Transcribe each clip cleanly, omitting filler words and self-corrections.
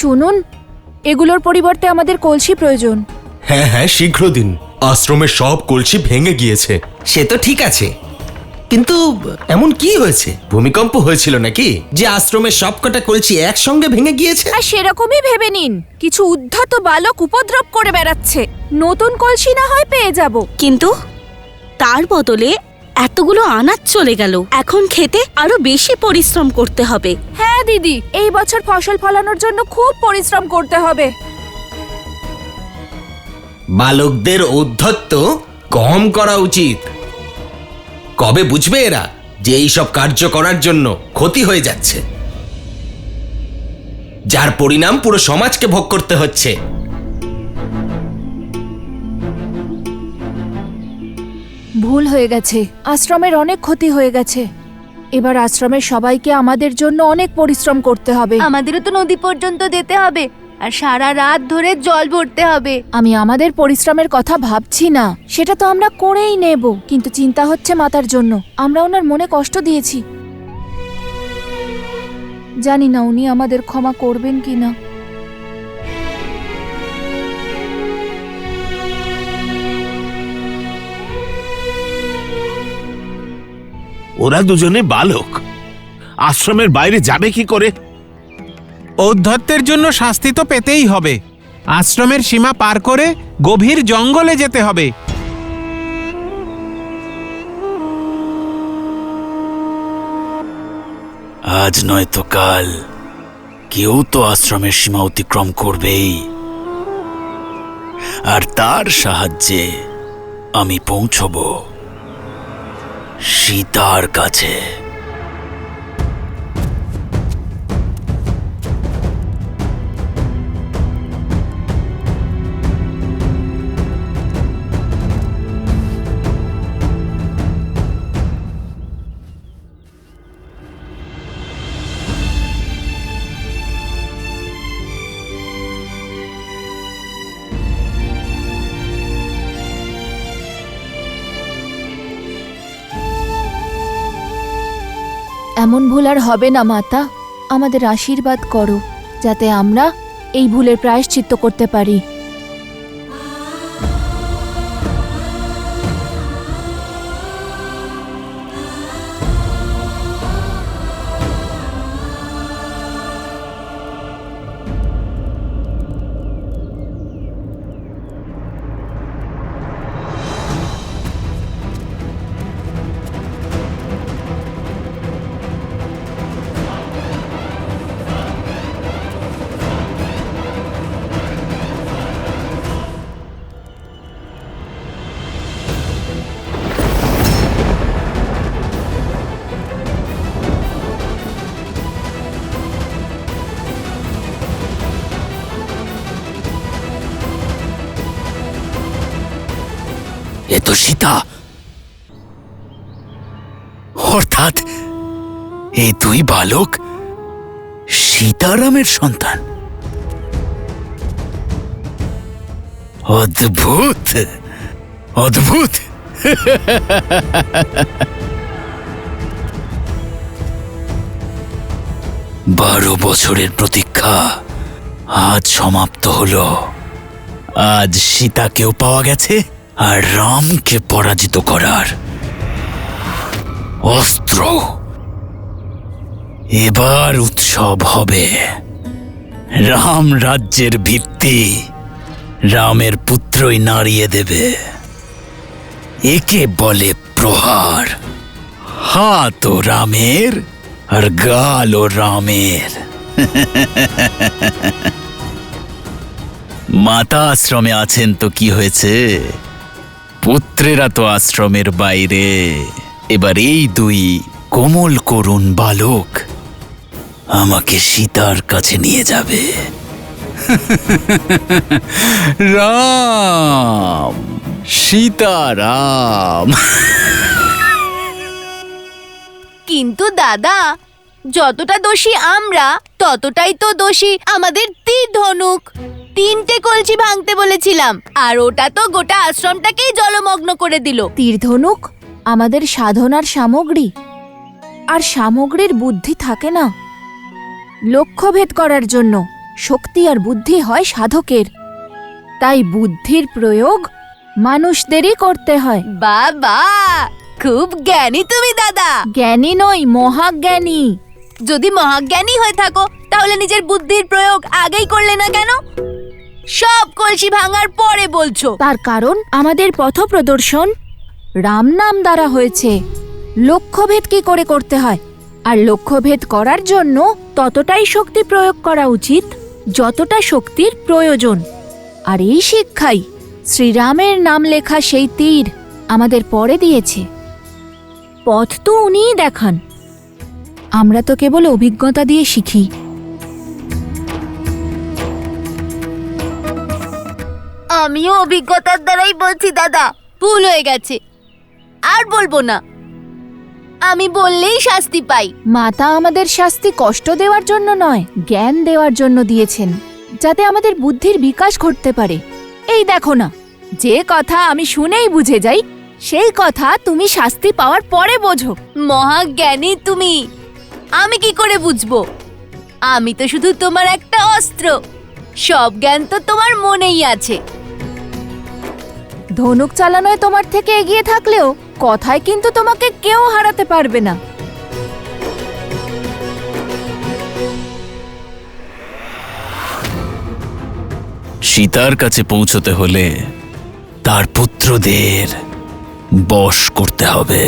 শুনুন, এগুলোর পরিবর্তে আমাদের কলসি প্রয়োজন। হ্যাঁ হ্যাঁ, শীঘ্র দিন। আশ্রমের সব কলসি ভেঙে গিয়েছে। সে তো ঠিক আছে, কিন্তু এমন কি হয়েছে? ভূমিকম্প হয়েছিল নাকি যে আশ্রমের সবকটা কলসি একসঙ্গে ভেঙে গিয়েছে? আর সেরকমই ভেবে নিন, কিছু উদ্ধত বালক উপদ্রব করে বেড়াচ্ছে। নতুন কলসি না হয় পেয়ে যাব, কিন্তু তার বদলে এতগুলো আনাজ চলে গেল। এখন খেতে আরো বেশি পরিশ্রম করতে হবে। হ্যাঁ দিদি, এই বছর ফসল ফলানোর জন্য খুব পরিশ্রম করতে হবে। বালকদের ঔদ্ধত্য কম করা উচিত। কবে বুঝবে এরা যে এই সব কার্য করার জন্য ক্ষতি হয়ে যাচ্ছে, যার পরিণাম পুরো সমাজকে ভোগ করতে হচ্ছে? ভুল হয়ে গেছে, আশ্রমের অনেক ক্ষতি হয়ে গেছে। এবার আশ্রমের সবাইকে আমাদের জন্য অনেক পরিশ্রম করতে হবে। আমাদেরও তো নদী পর্যন্ত যেতে হবে, আর সারা রাত ধরে জল ভরতে হবে। আমি আমাদের পরিশ্রমের কথা ভাবছি না, সেটা তো আমরা করেই নেব, কিন্তু চিন্তা হচ্ছে মাতার জন্য। আমরা ওনার মনে কষ্ট দিয়েছি, জানি না উনি আমাদের ক্ষমা করবেন কিনা। ওরা দুজনে বালক, আশ্রমের বাইরে যাবে কি করে? ঔদ্ধত্যের জন্য শাস্তি তো পেতেই হবে। আশ্রমের সীমা পার করে গভীর জঙ্গলে যেতে হবে। আজ নয়তো কাল কেউ তো আশ্রমের সীমা অতিক্রম করবেই, আর তার সাহায্যে আমি পৌঁছব সীতার কাছে। এমন ভুল আর হবে না মাতা, আমাদের আশীর্বাদ করো যাতে আমরা এই ভুলের প্রায়শ্চিত্ত করতে পারি। এ তো সীতা, অর্থাৎ এই দুই বালক সীতারামের সন্তান। অদ্ভুত অদ্ভুত। 12 বছরের প্রতীক্ষা আজ সমাপ্ত হলো। আজ সীতাকেও পাওয়া গেছে, আর রামকে পরাজিত করার অস্ত্র। এবার উৎসব হবে। রাম রাজ্যের ভিত্তি রামের পুত্রই নাড়িয়ে দেবে। একে বলে প্রহার। হাত ও রামের, আর গাল ও রামের। মাতা আশ্রমে আছেন তো কি হয়েছে, পুত্রেরা তো আশ্রমের বাইরে। এবার এই দুই কোমল করুণ বালক আমাকে সীতার কাছে নিয়ে যাবে। রাম, সীতারাম। কিন্তু দাদা, যতটা দোষী আমরা, ততটাই তো দোষী আমাদের তীর ধনুক। 3টে কলসি ভাঙতে বলেছিলাম, আর ওটা তো গোটা আশ্রমটাকেই জলমগ্ন করে দিল। তীর ধনুক আমাদের সাধনার সামগ্রী, আর সামগ্রীর বুদ্ধি থাকে না লক্ষ্যভেদ করার জন্য। শক্তি আর বুদ্ধি হয় সাধকের, তাই বুদ্ধির প্রয়োগ মানুষদেরই করতে হয়। বাবা, খুব জ্ঞানী তুমি দাদা। জ্ঞানী নই, মহাজ্ঞানী। যদি মহাজ্ঞানী হয়ে থাকো তাহলে নিজের বুদ্ধির প্রয়োগ আগেই করলে না কেন? সব কলসি ভাঙার পরে বলছো। তার কারণ আমাদের পথপ্রদর্শন রাম নাম দ্বারা হয়েছে। লক্ষ্যভেদ কি করে করতে হয়, আর লক্ষ্যভেদ করার জন্য ততটাই শক্তি প্রয়োগ করা উচিত যতটা শক্তির প্রয়োজন। আর এই শিক্ষাই শ্রীরামের নাম লেখা সেই তীর আমাদের পরে দিয়েছে। পথ তো উনিই দেখান, আমরা তো কেবল অভিজ্ঞতা দিয়ে শিখি। আমিও অভিজ্ঞতার দ্বারাই বলছি দাদা, ভুল হয়ে গেছে, আর বলবো না। আমি বললেই শাস্তি পাই। মাতা আমাদের শাস্তি কষ্ট দেওয়ার জন্য নয়, জ্ঞান দেওয়ার জন্য দিয়েছেন, যাতে আমাদের বুদ্ধির বিকাশ ঘটতে পারে। এই দেখো না, যে কথা আমি শুনেই বুঝে যাই, সেই কথা তুমি শাস্তি পাওয়ার পরে বোঝো। মহাজ্ঞানী তুমি, আমি কি করে বুঝবো? আমি তো শুধু তোমার একটা অস্ত্র, সব জ্ঞান তো তোমার মনেই আছে। ধনুক চালানোয় তোমার থেকে এগিয়ে থাকলেও কথায় কিন্তু তোমাকে কেউ হারাতে পারবে না। সীতার কাছে পৌঁছতে হলে তার পুত্রদের বশ করতে হবে।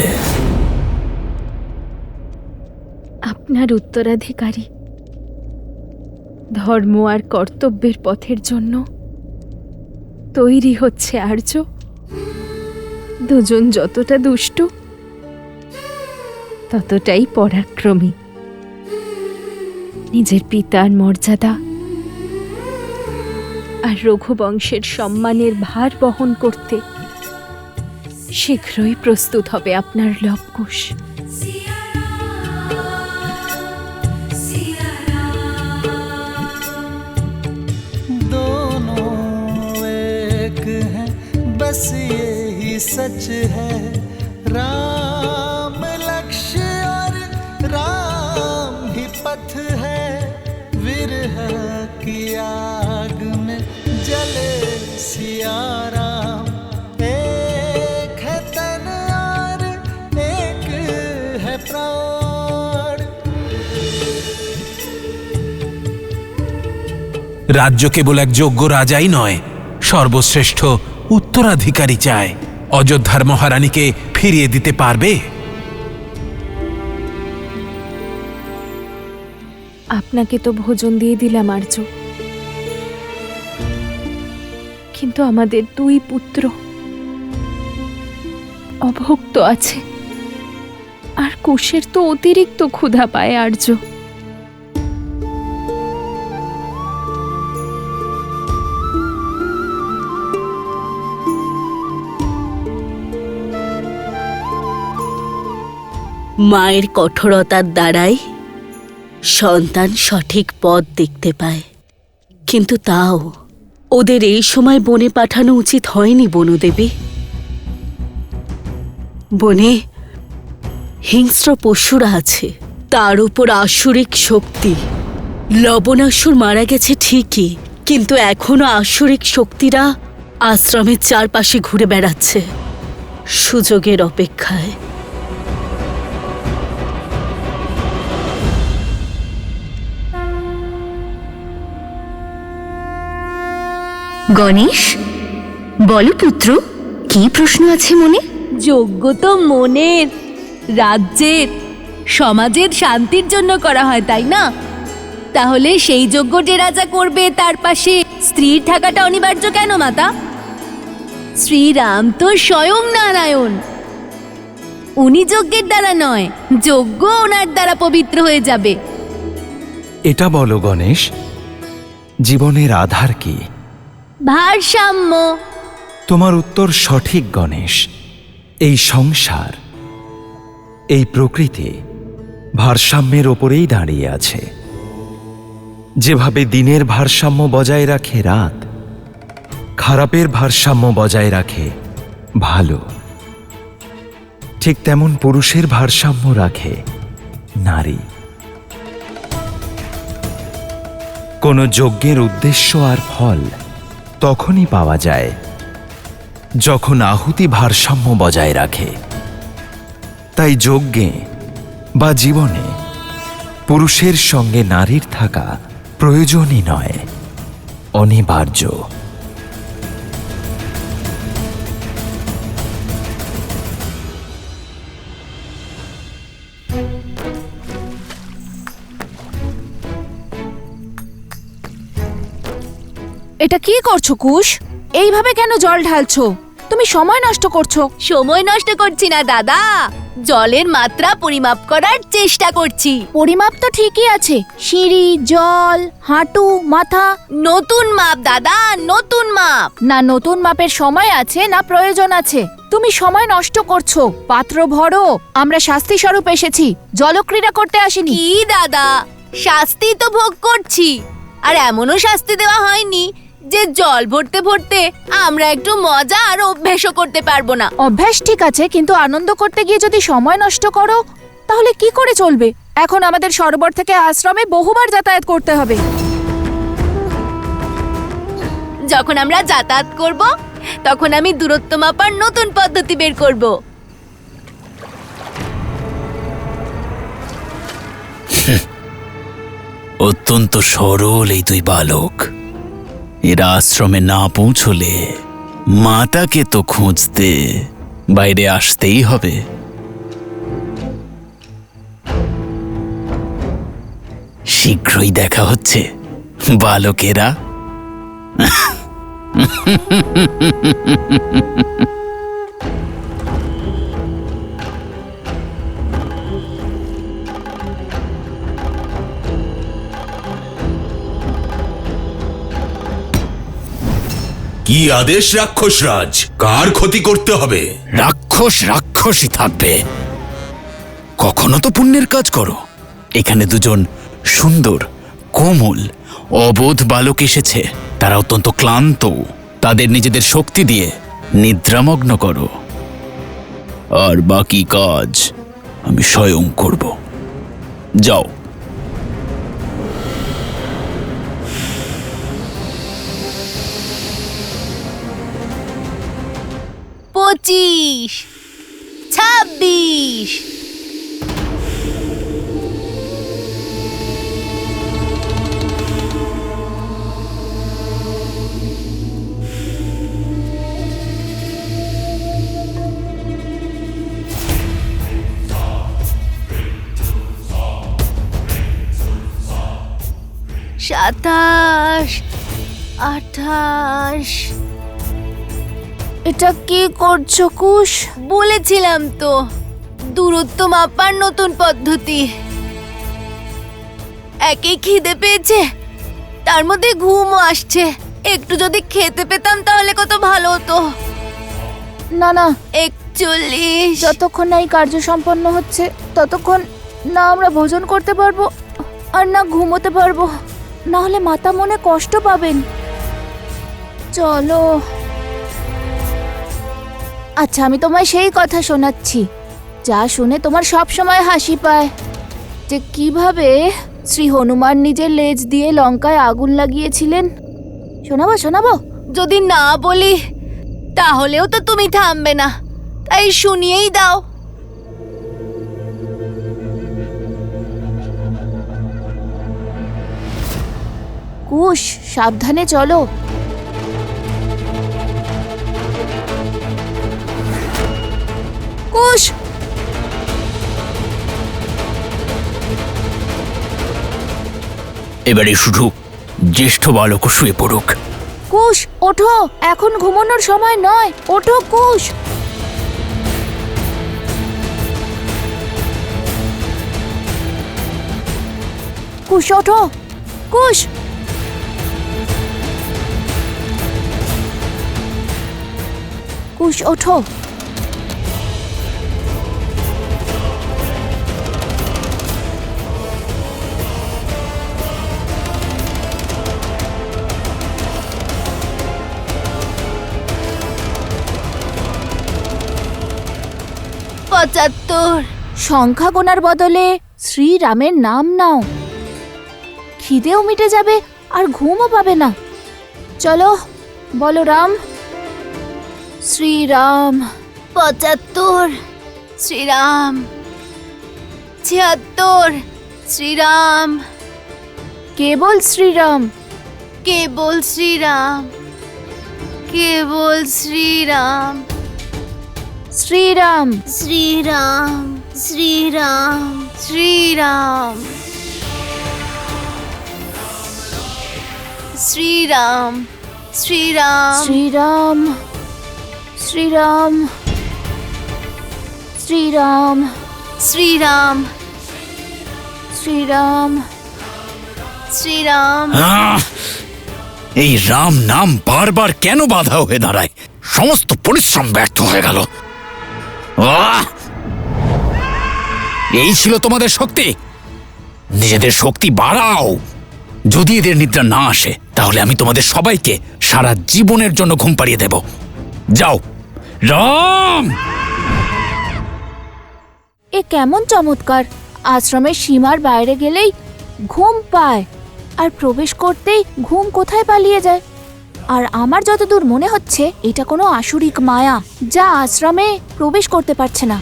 আপনার উত্তরাধিকারী ধর্ম আর কর্তব্যের পথের জন্য তৈরি হচ্ছে আর্য। দুজন যতটা দুষ্টু ততটাই পরাক্রমী। নিজের পিতার মর্যাদা আর রঘুবংশের সম্মানের ভার বহন করতে শীঘ্রই প্রস্তুত হবে আপনার লবকুশ। बस यही सच है, राम लक्ष्य और राम ही पथ है, विरह की आग में जले सिया राम, एक है तन और एक है प्राण। রাজ্য কেবল এক যোগ্য রাজাই নয়, সর্বশ্রেষ্ঠ উত্তরাধিকারী চায়। অযোধ্যার মহারানীকে ফিরিয়ে দিতে পারবে? আপনাকে তো ভোজন দিয়ে দিলাম আর্য, কিন্তু আমাদের দুই পুত্র অভুক্ত আছে, আর কুশের তো অতিরিক্ত ক্ষুধা পায় আর্য। মায়ের কঠোরতার দ্বারাই সন্তান সঠিক পথ দেখতে পায়, কিন্তু তাও ওদের এই সময় বনে পাঠানো উচিত হয়নি বনুদেবী। বনে হিংস্র পশুরা আছে, তার উপর আসুরিক শক্তি। লবণাসুর মারা গেছে ঠিকই, কিন্তু এখনো আসুরিক শক্তিরা আশ্রমের চারপাশে ঘুরে বেড়াচ্ছে সুযোগের অপেক্ষায়। গণেশ, বলো পুত্র, কি প্রশ্ন আছে মনে? যজ্ঞ তো মনের, রাজ্যের, সমাজের শান্তির জন্য করা হয়, তাই না? তাহলে সেই যজ্ঞ যে রাজা করবে তার পাশে স্ত্রীর থাকাটা অনিবার্য কেন মাতা? শ্রীরাম তো স্বয়ং নারায়ণ, উনি যজ্ঞের দ্বারা নয়, যজ্ঞ ওনার দ্বারা পবিত্র হয়ে যাবে। এটা বলো গণেশ, জীবনের আধার কি? ভারসাম্য। তোমার উত্তর সঠিক গণেশ। এই সংসার, এই প্রকৃতি ভারসাম্যের ওপরেই দাঁড়িয়ে আছে। যেভাবে দিনের ভারসাম্য বজায় রাখে রাত, খারাপের ভারসাম্য বজায় রাখে ভালো, ঠিক তেমন পুরুষের ভারসাম্য রাখে নারী। কোনো যজ্ঞের উদ্দেশ্য আর ফল তখনই পাওয়া যায় যখন আহুতি ভারসাম্য বজায় রাখে। তাই যজ্ঞে বা জীবনে পুরুষের সঙ্গে নারীর থাকা প্রয়োজনই নয়, অনিবার্য। এটা কি করছো কুশ? এইভাবে কেন জল ঢালছো? তুমি সময় নষ্ট করছো। সময় নষ্ট করছি না দাদা, জলের মাত্রা পরিমাপ করার চেষ্টা করছি। পরিমাপ তো ঠিকই আছে, সিঁড়ি, জল, হাঁটু, মাথা। নতুন মাপ দাদা, নতুন মাপ। না নতুন মাপের সময় আছে না প্রয়োজন আছে। তুমি সময় নষ্ট করছো। পাত্র ভরো, আমরা শাস্তি স্বরূপ এসেছি, জলক্রীড়া করতে আসিনি। কি দাদা, শাস্তি তো ভোগ করছি, আর এমনও শাস্তি দেওয়া হয়নি যে জল ভরতে ভরতে আমরা একটু মজা আর অভ্যাসও করতে পারবো না। অভ্যাস ঠিক আছে, কিন্তু আনন্দ করতে গিয়ে যদি সময় নষ্ট করো তাহলে কি করে চলবে? এখন আমাদের সরোবর থেকে আশ্রমে বহুবার যাতায়াত করতে হবে। যখন আমরা যাতায়াত করব তখন আমি দূরত্ব মাপার নতুন পদ্ধতি বের করব। অত্যন্ত সরল এই দুই বালক। এরা আশ্রমে না পৌঁছলে মাতাকে তো খুঁজতে বাইরে আসতেই হবে। শীঘ্রই দেখা হচ্ছে বালকেরা। কি আদেশ রাক্ষসরাজ? কার ক্ষতি করতে হবে? রাক্ষস রাক্ষসই থাকবে। কখনো তো পুণ্যের কাজ করো। এখানে দুজন সুন্দর, কোমল, অবোধ বালক এসেছে। তারা অত্যন্ত ক্লান্ত। তাদের নিজেদের শক্তি দিয়ে নিদ্রামগ্ন করো, আর বাকি কাজ আমি স্বয়ং করব। যাও। 25, 26। সাতাশ, 28। এটা কি করছো কুশ? বলেছিলাম তো, দূরত্ব মাপার নতুন পদ্ধতি। একে খিদে পেয়েছে, তার মধ্যে ঘুমও আসছে। একটু যদি খেতে পেতাম তাহলে কত ভালো হতো। না না, 41। যতক্ষণ না এই কার্য সম্পন্ন হচ্ছে ততক্ষণ না আমরা ভোজন করতে পারবো আর না ঘুমোতে পারবো। না হলে মাতা মনে কষ্ট পাবেন। চলো। আচ্ছা, আমি তোমায় সেই কথা শোনাচ্ছি যা শুনে তোমার সব সময় হাসি পায়, যে কিভাবে শ্রী হনুমান নিজের লেজ দিয়ে লঙ্কায় আগুন লাগিয়েছিলেন। শোনাবো শোনাবো? যদি না বলি তাহলেও তো তুমি থামবে না, তাই শুনিয়েই দাও। কুশ, সাবধানে চলো। কুশ, এবারে শুধু জ্যেষ্ঠ বালক শুয়ে পড়ুক। কুশ ওঠো, এখন ঘুমানোর সময় নয়। ওঠো কুশ। কুশ ওঠো, কুশ। কুশ ওঠো। সংখ্যা গোনার বদলে শ্রীরামের নাম নাও, খিদেও মিটে যাবে আর ঘুমও পাবে না। চলো বলো রাম। শ্রীরাম। 75, শ্রীরাম। 76, শ্রীরাম। কেবল শ্রীরাম। কেবল শ্রীরাম। কেবল শ্রীরাম। শ্রীরাম। শ্রীরাম। শ্রীরাম। শ্রীরাম। শ্রীরাম। শ্রীরাম। শ্রীরাম। শ্রীরাম। শ্রীরাম। শ্রীরাম। শ্রীরাম। শ্রীরাম। এই রাম নাম বারবার কেন বাধা হয়ে দাঁড়ায়? সমস্ত পরিশ্রম ব্যর্থ হয়ে গেল। এই ছিল তোমাদের শক্তি? নিজেদের শক্তি বাড়াও। যদি এদের নিদ্রা না আসে তাহলে আমি তোমাদের সবাইকে সারা জীবনের জন্য ঘুম পাড়িয়ে দেব। যাও রাম। এ কেমন চমৎকার! আশ্রমের সীমার বাইরে গেলেই ঘুম পায়, আর প্রবেশ করতেই ঘুম কোথায় পালিয়ে যায়। আর আমার যতদূর মনে হচ্ছে এটা কোনো আসুরিক মায়া, যা আশ্রমে প্রবেশ করতে পারছে না।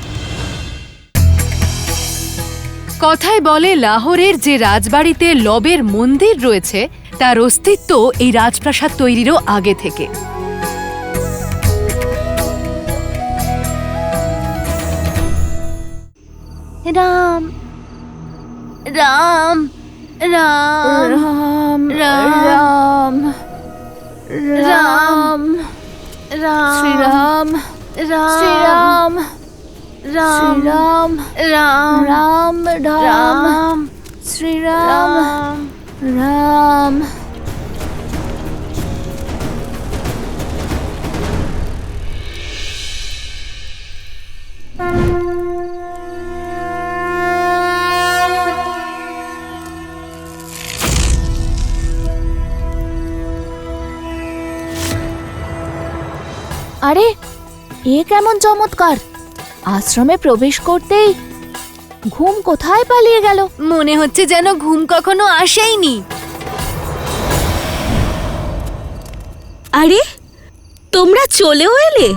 কথায় বলে লাহোরের যে রাজবাড়িতে লবের মন্দির রয়েছে তার অস্তিত্ব এই রাজপ্রাসাদ তৈরিরও আগে থেকে। রাম। রাম। রাম। রাম। রাম। রাম। রাম। শ্রীরাম। রাম। শ্রীরাম। রাম। রাম। রাম। রাম। রাম। শ্রীরাম। রাম। আরে এ কেমন চমৎকার! আশ্রমে প্রবেশ করতেই ঘুম কোথায় পালিয়ে গেল। মনে হচ্ছে যেন ঘুম কখনো আসেইনি। আরে তোমরা চলেও এলে?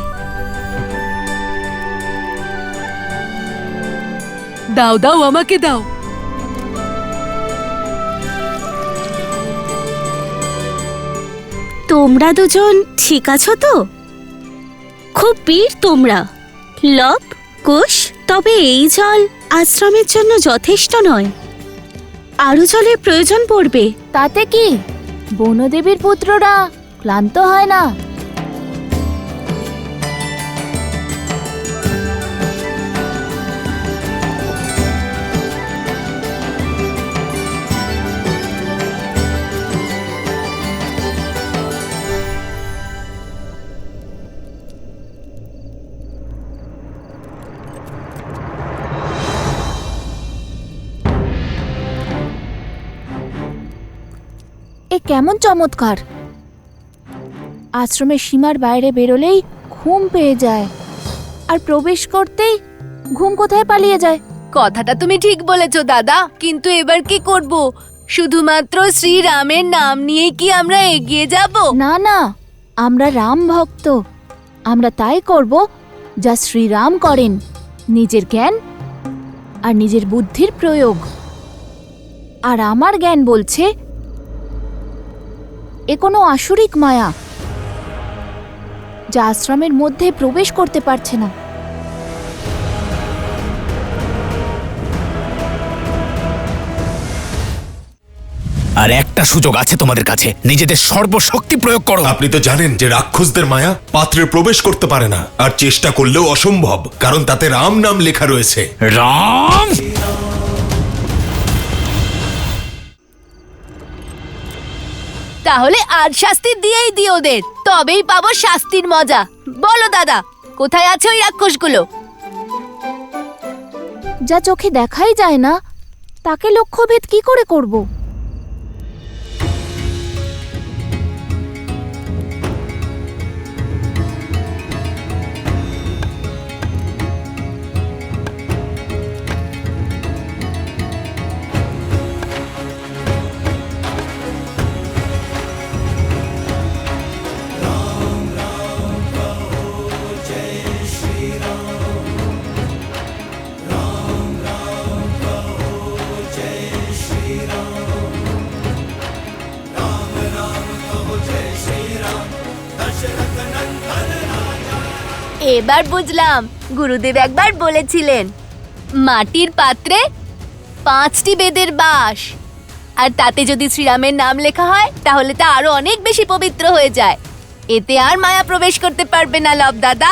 দাও দাও, আমাকে দাও। তোমরা দুজন ঠিক আছো তো? খুব বীর তোমরা, লব, কুশ। তবে এই জল আশ্রমের জন্য যথেষ্ট নয়, আরো জলের প্রয়োজন পড়বে। তাতে কি, বনদেবীর পুত্ররা ক্লান্ত হয় না? এ কেমন চমৎকার! আশ্রমের সীমার বাইরে বেরোলেই ঘুম পেয়ে যায়, আর প্রবেশ করতেই ঘুম কোথায় পালিয়ে যায়। কথাটা তুমি ঠিক বলেছো দাদা, কিন্তু এবার কি করব? শুধুমাত্র শ্রীরামের নাম নিয়ে কি আমরা এগিয়ে যাব? না না, আমরা রাম ভক্ত। আমরা তাই করব যা শ্রীরাম করেন, নিজের জ্ঞান আর নিজের বুদ্ধির প্রয়োগ। আর আমার জ্ঞান বলছে এ কোনো আসুরিক মায়া, যা আশ্রমের মধ্যে প্রবেশ করতে পারছে না। আর একটা সুযোগ আছে তোমাদের কাছে, নিজেদের সর্বশক্তি প্রয়োগ করো। আপনি তো জানেন যে রাক্ষসদের মায়া পাত্রে প্রবেশ করতে পারে না, আর চেষ্টা করলেও অসম্ভব, কারণ তাতে রাম নাম লেখা রয়েছে। রাম। তাহলে আজ শাস্তি দিয়েই দিও ওদের, তবেই পাবো শাস্তির মজা। বলো দাদা, কোথায় আছে ওই রাক্ষসগুলো? যা চোখে দেখাই যায় না তাকে লক্ষ্যভেদ কি করে করব? এবার বুঝলাম, গুরুদেব একবার বলেছিলেন মাটির পাত্রে 5টি বেদের বাস, আর তাতে যদি শ্রীরামের নাম লেখা হয় তাহলে তা আরো অনেক বেশি পবিত্র হয়ে যায়। এতে আর মায়া প্রবেশ করতে পারবে না। লব দাদা,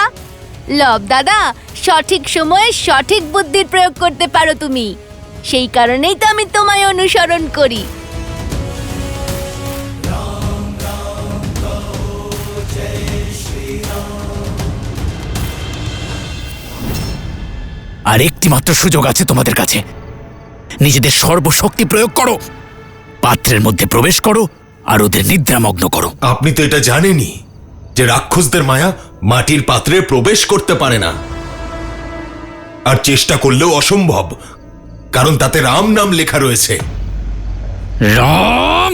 লব দাদা, সঠিক সময়ে সঠিক বুদ্ধির প্রয়োগ করতে পারো তুমি। সেই কারণেই তো আমি তোমায় অনুসরণ করি। আর একটি মাত্র সুযোগ আছে তোমাদের কাছে। নিজেদের সর্বশক্তি প্রয়োগ করো, পাত্রের মধ্যে প্রবেশ করো আর ওদের নিদ্রামগ্ন করো। আপনি তো এটা জানেনই যে রাক্ষসদের মায়া মাটির পাত্রে প্রবেশ করতে পারে না, আর চেষ্টা করলেও অসম্ভব, কারণ তাতে রাম নাম লেখা রয়েছে। রাম!